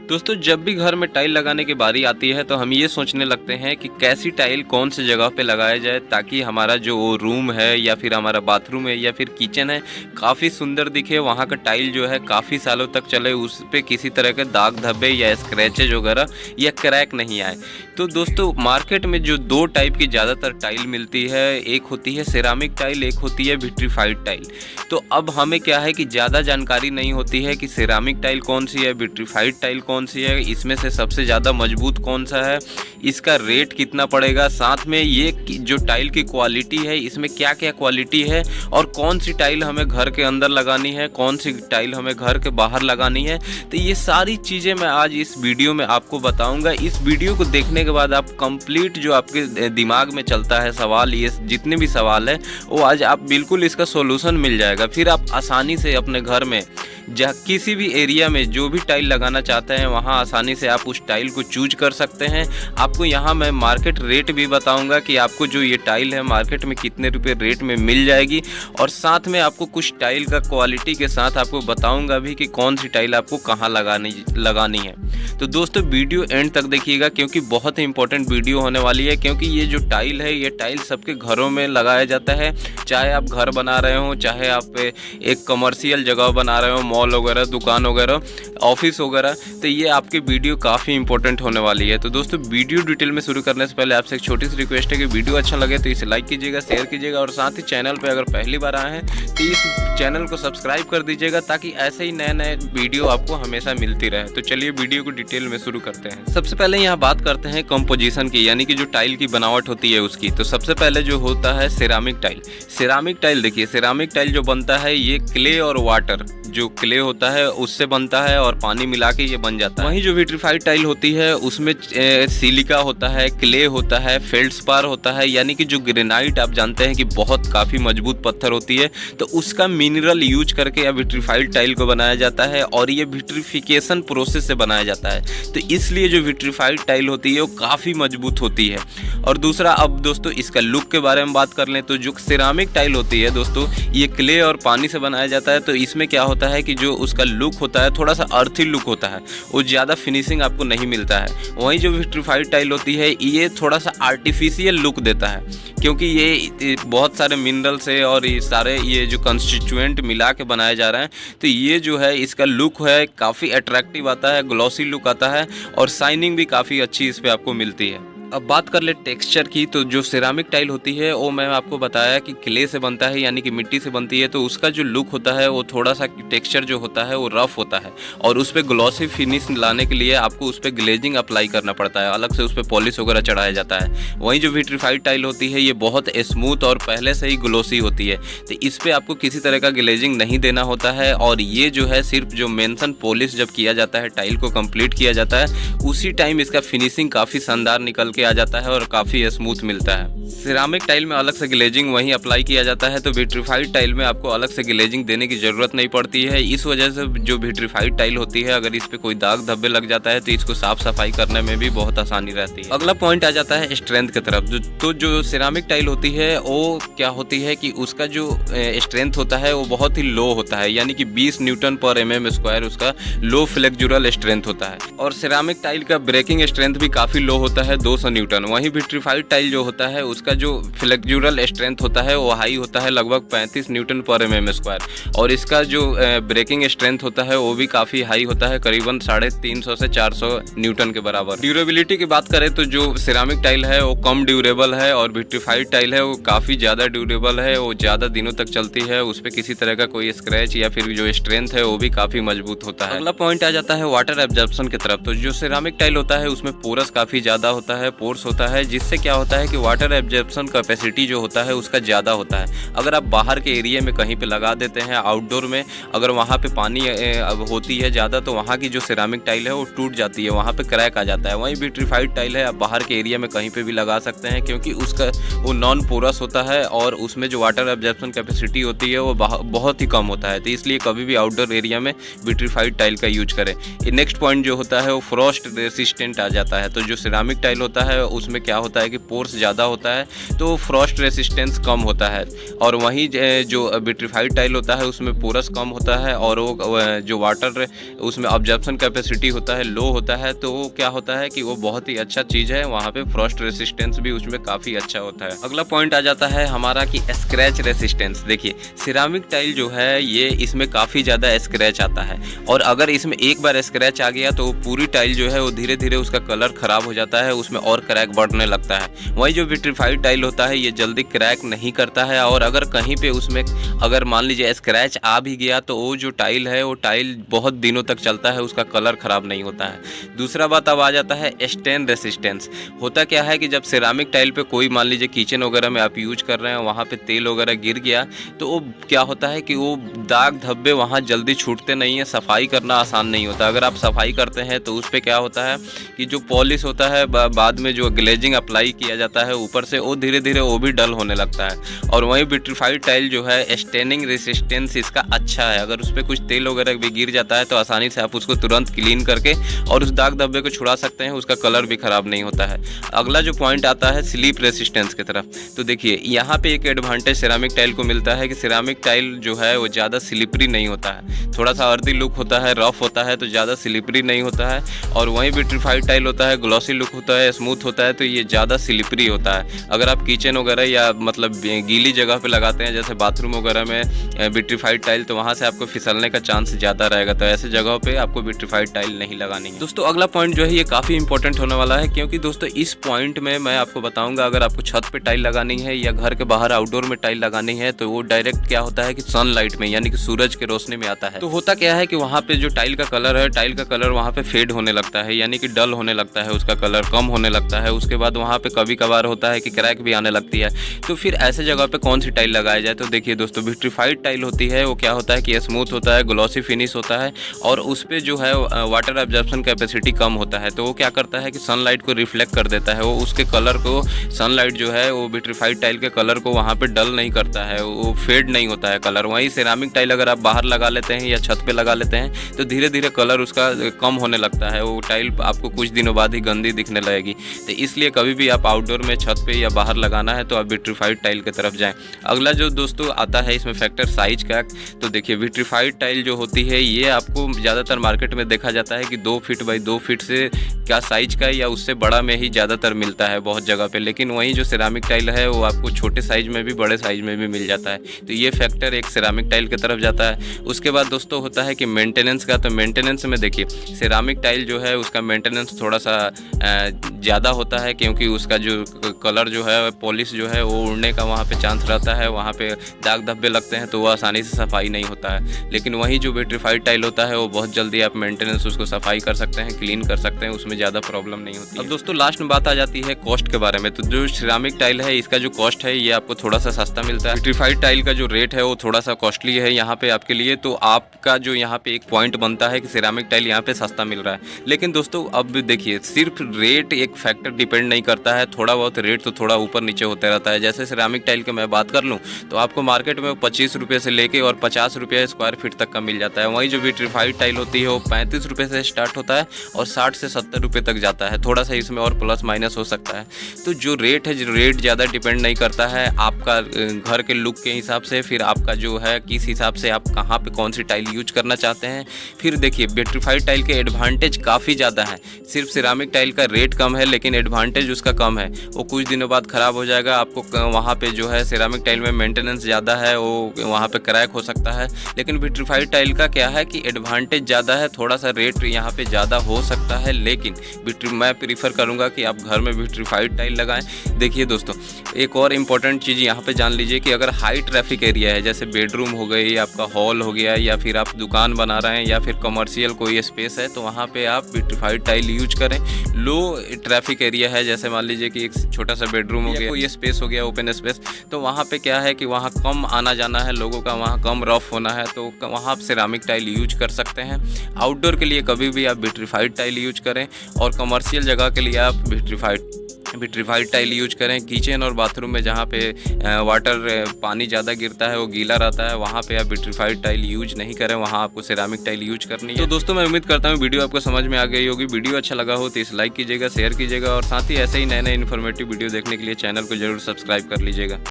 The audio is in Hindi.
दोस्तों जब भी घर में टाइल लगाने की बारी आती है तो हम ये सोचने लगते हैं कि कैसी टाइल कौन सी जगह पे लगाया जाए ताकि हमारा जो रूम है या फिर हमारा बाथरूम है या फिर किचन है काफ़ी सुंदर दिखे। वहाँ का टाइल जो है काफ़ी सालों तक चले, उस पर किसी तरह के दाग धब्बे या स्क्रैचेज वगैरह या क्रैक नहीं आए। तो दोस्तों मार्केट में जो दो टाइप की ज़्यादातर टाइल मिलती है, एक होती है सिरामिक टाइल, एक होती है विट्रीफाइड टाइल। तो अब हमें क्या है कि ज़्यादा जानकारी नहीं होती है कि सिरामिक टाइल कौन सी है, विट्रीफाइड टाइल कौन सी है, इसमें से सबसे ज़्यादा मजबूत कौन सा है, इसका रेट कितना पड़ेगा, साथ में ये जो टाइल की क्वालिटी है इसमें क्या क्या क्वालिटी है और कौन सी टाइल हमें घर के अंदर लगानी है, कौन सी टाइल हमें घर के बाहर लगानी है। तो ये सारी चीज़ें मैं आज इस वीडियो में आपको बताऊंगा। इस वीडियो को देखने के बाद आप कंप्लीट जो आपके दिमाग में चलता है सवाल, ये जितने भी सवाल है वो आज आप बिल्कुल इसका सॉल्यूशन मिल जाएगा। फिर आप आसानी से अपने घर में जहाँ किसी भी एरिया में जो भी टाइल लगाना चाहते हैं वहाँ आसानी से आप उस टाइल को चूज कर सकते हैं। आपको यहाँ मैं मार्केट रेट भी बताऊंगा कि आपको जो ये टाइल है मार्केट में कितने रुपए रेट में मिल जाएगी, और साथ में आपको कुछ टाइल का क्वालिटी के साथ आपको बताऊंगा भी कि कौन सी टाइल आपको कहाँ लगानी है। तो दोस्तों वीडियो एंड तक देखिएगा क्योंकि बहुत ही इंपॉर्टेंट वीडियो होने वाली है। क्योंकि ये जो टाइल है ये टाइल सबके घरों में लगाया जाता है, चाहे आप घर बना रहे हो, चाहे आप एक कमर्शियल जगह बना रहे हो, मॉल वगैरह, दुकान वगैरह, ऑफिस वगैरह। तो ये आपकी वीडियो काफ़ी इंपॉर्टेंट होने वाली है। तो दोस्तों वीडियो डिटेल में शुरू करने से पहले आपसे एक छोटी सी रिक्वेस्ट है कि वीडियो अच्छा लगे तो इसे लाइक कीजिएगा, शेयर कीजिएगा, और साथ ही चैनल पर अगर पहली बार आए हैं तो इस चैनल को सब्सक्राइब कर दीजिएगा ताकि ऐसे ही नए नए वीडियो आपको हमेशा मिलती रहे। तो चलिए वीडियो को डिटेल में शुरू करते हैं। सबसे पहले यहाँ बात करते हैं कंपोजिशन की, यानी कि जो टाइल की बनावट होती है उसकी। तो सबसे पहले जो होता है सिरामिक टाइल। सिरामिक टाइल देखिए, सिरामिक टाइल जो बनता है ये क्ले और वाटर, जो क्ले होता है उससे बनता है और पानी मिला के ये बन जाता है। वहीं जो विट्रीफाइड टाइल होती है उसमें सिलिका होता है, क्ले होता है, फेल्डस्पार होता है, यानी कि जो ग्रेनाइट आप जानते हैं कि बहुत काफ़ी मजबूत पत्थर होती है, तो उसका मिनरल यूज करके या विट्रीफाइड टाइल को बनाया जाता है और ये विट्रीफिकेशन प्रोसेस से बनाया जाता है। तो इसलिए जो विट्रीफाइड टाइल होती है वो काफ़ी मजबूत होती है। और दूसरा, अब दोस्तों इसका लुक के बारे में बात कर लें तो जो सिरामिक टाइल होती है दोस्तों ये क्ले और पानी से बनाया जाता है। तो इसमें क्या होता है कि जो उसका लुक होता है थोड़ा सा अर्थी लुक होता है, वो ज़्यादा फिनिशिंग आपको नहीं मिलता है। वहीं जो विट्रीफाइड टाइल होती है ये थोड़ा सा आर्टिफिशियल लुक देता है, क्योंकि ये बहुत सारे मिनरल से और ये जो कंस्टिट्यूएंट मिला के बनाए जा रहे हैं। तो ये जो है इसका लुक है काफ़ी अट्रैक्टिव आता है, ग्लॉसी लुक आता है और शाइनिंग भी काफ़ी अच्छी इस पर आपको मिलती है। अब बात कर ले टेक्सचर की, तो जो सिरामिक टाइल होती है वो मैं आपको बताया कि क्ले से बनता है, यानी कि मिट्टी से बनती है। तो उसका जो लुक होता है वो थोड़ा सा टेक्सचर जो होता है वो रफ होता है और उस पर ग्लॉसी फिनिश लाने के लिए आपको उस पर ग्लेजिंग अप्लाई करना पड़ता है, अलग से उस पर पॉलिश वगैरह चढ़ाया जाता है। वहीं जो विट्रीफाइड टाइल होती है ये बहुत स्मूथ और पहले से ही ग्लॉसी होती है, तो इस पर आपको किसी तरह का ग्लेजिंग नहीं देना होता है। और ये जो है सिर्फ जो मेंशन पॉलिश जब किया जाता है, टाइल को कंप्लीट किया जाता है, उसी टाइम इसका फिनिशिंग काफ़ी शानदार निकल के आ जाता है और काफ़ी स्मूथ मिलता है। सिरामिक टाइल में अलग से ग्लेजिंग वहीं अप्लाई किया जाता है, तो विट्रीफाइड टाइल में आपको अलग से ग्लेजिंग देने की ज़रूरत नहीं पड़ती है। इस वजह से जो विट्रीफाइड टाइल होती है अगर इस पर कोई दाग धब्बे लग जाता है तो इसको साफ सफाई करने में भी बहुत आसानी रहती है। अगला पॉइंट आ जाता है स्ट्रेंथ की तरफ। तो जो सिरामिक टाइल होती है वो क्या होती है कि उसका जो स्ट्रेंथ होता है वो बहुत ही लो होता है, यानी कि 20 न्यूटन पर mm स्क्वायर उसका लो फ्लेक्जुरल स्ट्रेंथ होता है। और सिरामिक टाइल का ब्रेकिंग स्ट्रेंथ भी काफ़ी लो होता है, 200 न्यूटन। वहीं विट्रीफाइड टाइल जो होता है उसका जो फ्लेक्जुरल स्ट्रेंथ होता है वो हाई होता है, लगभग 35 न्यूटन पर mm स्क्वायर। और इसका जो ब्रेकिंग स्ट्रेंथ होता है वो भी काफ़ी हाई होता है, करीबन 350 से 400 न्यूटन के बराबर। ड्यूरेबिलिटी की बात करें तो जो सिरामिक टाइल है वो कम ड्यूरेबल है और विट्रीफाइड टाइल है वो काफ़ी ज़्यादा ड्यूरेबल है, वो ज़्यादा दिनों तक चलती है, उस पर किसी तरह का कोई स्क्रैच या फिर जो स्ट्रेंथ है वो भी काफ़ी मजबूत होता है। अगला पॉइंट आ जाता है वाटर एब्जॉर्प्शन की तरफ। तो जो सिरामिक टाइल होता है उसमें पोरस काफ़ी ज़्यादा होता है, पोर्स होता है, जिससे क्या होता है कि वाटर एब्जॉर्प्शन कैपेसिटी जो होता है उसका ज़्यादा होता है। अगर आप बाहर के एरिया में कहीं पे लगा देते हैं आउटडोर में, अगर वहाँ पे पानी होती है ज़्यादा तो वहाँ की जो सिरामिक टाइल है वो टूट जाती है, वहाँ पे क्रैक आ जाता है। वहीं विट्रीफाइड टाइल है आप बाहर के एरिया में कहीं पे भी लगा सकते हैं, क्योंकि उसका वो नॉन पोरस होता है और उसमें जो वाटर एब्जॉर्प्शन कैपेसिटी होती है वो बहुत ही कम होता है। तो इसलिए कभी भी आउटडोर एरिया में विट्रीफाइड टाइल का यूज करें। नेक्स्ट पॉइंट जो होता है वो फ्रॉस्ट रेसिस्टेंट आ जाता है। तो जो सिरामिक टाइल होता है उसमें क्या होता है कि पोर्स ज़्यादा होता है तो फ्रॉस्ट रेसिस्टेंस कम होता है, और वहीं जो विट्रीफाइड टाइल होता है उसमें पोरस कम होता है और वो जो वाटर उसमें ऑब्जर्प्शन कैपेसिटी होता है लो होता है, तो वो क्या होता है कि वो बहुत ही अच्छा चीज़ है, वहाँ पे फ्रॉस्ट रेसिस्टेंस भी उसमें काफ़ी अच्छा होता है। अगला पॉइंट आ जाता है हमारा कि स्क्रैच रेसिस्टेंस। देखिए सिरामिक टाइल जो है ये इसमें काफ़ी ज़्यादा स्क्रैच आता है, और अगर इसमें एक बार स्क्रैच आ गया तो पूरी टाइल जो है वो धीरे धीरे उसका कलर ख़राब हो जाता है, उसमें और क्रैक बढ़ने लगता है। वही जो विट्रीफाइड टाइल होता है ये जल्दी क्रैक नहीं करता है, और अगर कहीं पे उसमें अगर मान लीजिए स्क्रैच आ भी गया तो वो जो टाइल है वो टाइल बहुत दिनों तक चलता है, उसका कलर ख़राब नहीं होता है। दूसरा बात अब आ जाता है स्टेन रेसिस्टेंस। होता क्या है कि जब सिरामिक टाइल पे कोई मान लीजिए किचन वगैरह में आप यूज कर रहे हैं, वहाँ पे तेल वगैरह गिर गया तो वो क्या होता है कि वो दाग धब्बे वहाँ जल्दी छूटते नहीं है, सफाई करना आसान नहीं होता। अगर आप सफाई करते हैं तो उस पर क्या होता है कि जो पॉलिश होता है बाद में जो ग्लेजिंग अप्लाई किया जाता है ऊपर से, वो धीरे धीरे वो भी डल होने लगता है। और वहीं विट्रीफाइड टाइल जो है स्टेनिंग रेसिस्टेंस इसका अच्छा है, अगर उस पर कुछ तेल वगैरह भी गिर जाता है तो आसानी से आप उसको तुरंत क्लीन करके और उस दाग धब्बे को छुड़ा सकते हैं, उसका कलर भी ख़राब नहीं होता है। अगला जो पॉइंट आता है स्लीप रेसिस्टेंस की तरफ, तो देखिए यहाँ पे एक एडवांटेज सिरामिक टाइल को मिलता है कि सिरामिक टाइल जो है वो ज़्यादा स्लिपरी नहीं होता है, थोड़ा सा अर्दी लुक होता है, रफ होता है तो ज़्यादा स्लिपरी नहीं होता है। और वहीं विट्रीफाइड टाइल होता है ग्लॉसी लुक होता है, स्मूथ होता है, तो ये ज़्यादा स्लिपरी होता है। अगर आप किचन वगैरह या मतलब गीली जगह पे लगाते हैं जैसे बाथरूम वगैरह में विट्रीफाइड टाइल, तो वहाँ से आपको फिसलने का चांस ज़्यादा रहेगा, तो ऐसे जगहों पे आपको विट्रीफाइड टाइल नहीं लगानी है। दोस्तों अगला पॉइंट जो है ये काफ़ी इंपॉर्टेंट होने वाला है, क्योंकि दोस्तों इस पॉइंट में मैं आपको बताऊंगा अगर आपको छत पे टाइल लगानी है या घर के बाहर आउटडोर में टाइल लगानी है तो वो डायरेक्ट क्या होता है कि सनलाइट में यानी कि सूरज के रोशनी में आता है। तो होता क्या है कि वहाँ पे जो टाइल का कलर है, टाइल का कलर वहाँ पे फेड होने लगता है, यानी कि डल होने लगता है, उसका कलर कम होने लगता है। उसके बाद वहाँ पे कभी कभार होता है कि क्रैक भी आने लगती है। तो फिर ऐसे जगह पे कौन सी टाइल लगाया जाए, तो देखिए दोस्तों विट्रीफाइड टाइल होती है वो क्या होता है कि स्मूथ होता है, ग्लॉसी फिनिश होता है, और उस पर जो है वाटर एब्जॉर्प्शन कैपेसिटी कम होता है, तो वो क्या करता है कि सनलाइट को रिफ्लेक्ट कर देता है, वो उसके कलर को सनलाइट जो है वो विट्रीफाइड टाइल के कलर को वहाँ पे डल नहीं करता है, वो फेड नहीं होता है कलर। वहीं सिरामिक टाइल अगर आप बाहर लगा लेते हैं या छत पे लगा लेते हैं तो धीरे धीरे कलर उसका कम होने लगता है, वो टाइल आपको कुछ दिनों बाद ही गंदी दिखने लगेगी। तो इसलिए कभी भी आप आउटडोर में छत पे या बाहर लगाना है तो आप विट्रीफाइड टाइल की तरफ जाएं। अगला जो दोस्तों आता है इसमें फैक्टर साइज का, तो देखिए विट्रीफाइड टाइल जो होती है ये आपको ज़्यादातर मार्केट में देखा जाता है कि 2 फीट बाई 2 फीट से क्या साइज का या उससे बड़ा में ही ज़्यादातर मिलता है बहुत जगह पे, लेकिन वहीं जो सिरामिक टाइल है वो आपको छोटे साइज में भी बड़े साइज में भी मिल जाता है, तो ये फैक्टर एक सिरामिक टाइल की तरफ जाता है। उसके बाद दोस्तों होता है कि मेंटेनेंस का, तो मेंटेनेंस में देखिए सिरामिक टाइल जो है उसका मेंटेनेंस थोड़ा सा ज़्यादा होता है, क्योंकि उसका जो कलर जो है पॉलिश जो है वो उड़ने का वहाँ पे चांस रहता है, वहाँ पे दाग धब्बे लगते हैं तो वो आसानी से सफाई नहीं होता है। लेकिन वहीं जो विट्रीफाइड टाइल होता है वो बहुत जल्दी आप मेंटेनेंस उसको सफाई कर सकते हैं, क्लीन कर सकते हैं, उसमें ज़्यादा प्रॉब्लम नहीं होती है। अब दोस्तों लास्ट में बात आ जाती है कॉस्ट के बारे में, तो जो सिरामिक टाइल है इसका जो कॉस्ट है ये आपको थोड़ा सा सस्ता मिलता है। विट्रीफाइड टाइल का जो रेट है वो थोड़ा सा कॉस्टली है यहाँ पे आपके लिए, तो आपका जो यहाँ पे एक पॉइंट बनता है कि सिरामिक टाइल यहाँ पे सस्ता मिल रहा है। लेकिन दोस्तों अब देखिए सिर्फ रेट एक फैक्टर डिपेंड नहीं करता है, थोड़ा बहुत रेट तो थोड़ा ऊपर नीचे होता रहता है। जैसे सिरामिक टाइल की मैं बात कर लूँ तो आपको मार्केट में 25 रुपये से लेके और 50 रुपये स्क्वायर फीट तक का मिल जाता है। वहीं जो विट्रीफाइड टाइल होती है वो 35 रुपये से स्टार्ट होता है और 60 से 70 रुपये तक जाता है, थोड़ा सा इसमें और प्लस माइनस हो सकता है। तो जो रेट है रेट ज़्यादा डिपेंड नहीं करता है आपका घर के लुक के हिसाब से, फिर आपका जो है किस हिसाब से आप कहाँ पे कौन सी टाइल यूज करना चाहते हैं। फिर देखिए विट्रीफाइड टाइल के एडवांटेज काफ़ी ज़्यादा है, सिर्फ सिरामिक टाइल का रेट कम है लेकिन एडवांटेज उसका कम है, वो कुछ दिनों बाद ख़राब हो जाएगा। आपको वहाँ पे जो है सिरामिक टाइल में मेंटेनेंस ज़्यादा है, वो वहाँ पे क्रैक हो सकता है। लेकिन विट्रीफाइड टाइल का क्या है कि एडवांटेज ज़्यादा है, थोड़ा सा रेट यहाँ पे ज़्यादा हो सकता है, लेकिन मैं प्रीफर करूँगा कि आप घर में विट्रीफाइड टाइल लगाएं। देखिए दोस्तों एक और इम्पॉर्टेंट चीज़ यहाँ पे जान लीजिए कि अगर हाई ट्रैफिक एरिया है जैसे बेडरूम हो गई, आपका हॉल हो गया, या फिर आप दुकान बना रहे हैं या फिर कमर्शियल कोई स्पेस है, तो वहाँ पे आप विट्रीफाइड टाइल यूज करें। लो ट्रैफिक एरिया है जैसे मान लीजिए कि एक छोटा सा बेडरूम हो गया, कोई स्पेस हो गया ओपन स्पेस, तो वहाँ पे क्या है कि वहाँ कम आना जाना है लोगों का, वहाँ कम रफ होना है, तो वहाँ आप सिरामिक टाइल यूज कर सकते हैं। आउटडोर के लिए कभी भी आप विट्रीफाइड टाइल यूज करें और कमर्शियल जगह के लिए आप विट्रीफाइड टाइल यूज करें। किचन और बाथरूम में जहाँ पे वाटर पानी ज़्यादा गिरता है, वो गीला रहता है, वहाँ पे आप विट्रीफाइड टाइल यूज नहीं करें, वहाँ आपको सिरेमिक टाइल यूज करनी है। तो दोस्तों मैं उम्मीद करता हूँ वीडियो आपको समझ में आ गई होगी। वीडियो अच्छा लगा हो तो इस लाइक कीजिएगा, शेयर कीजिएगा और साथ ही ऐसे ही नए नए इन्फॉर्मेटिव वीडियो देखने के लिए चैनल को जरूर सब्सक्राइब कर लीजिएगा।